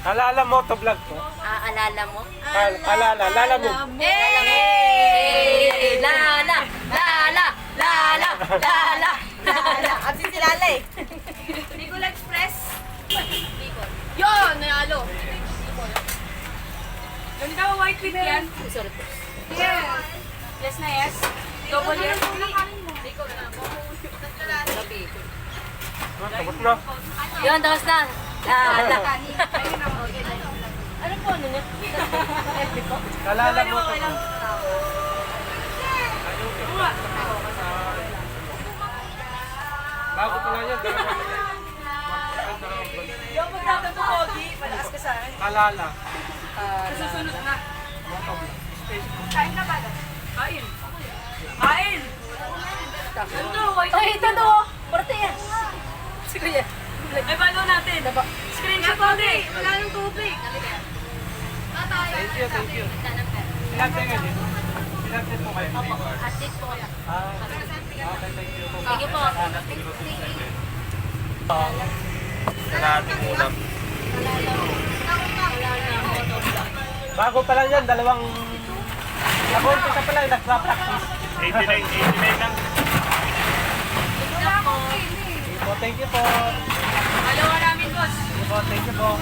Alala mo to vlog ko. Alala mo? Alala mo. Eh! Lala! Lala! Lala! Lala! Lala! At si Lala eh. Bicol Express. Yun! Nanalo. Ganda ba white with yan? Sorry po. Yes. Yes na yes. Double yes. Tapos na. Yun, tapos na. Lala. Ano po ano niya? FB ko? Alala mo to. Bago pa lang yan. Yung pagtatang po, Pogi, palakas ka sa akin. Alala. Susunod na. Kain na ba? Kain. Kain! Ito, white. Ay, ito to. Porte yan. Si Kuya. Ay, paano natin? Screenshot ko din. Wala nang tubig. Thank you, thank you. Pinagte nga din. Pinagte po kayo. Atit po kayo. Okay, thank you. Sige po. Sa ating ulam. Bago pa lang yan, dalawang... Nag-umpisa pa lang, nagpa-practice. 89 lang. Thank you po. Alawa namin, boss. Thank you po.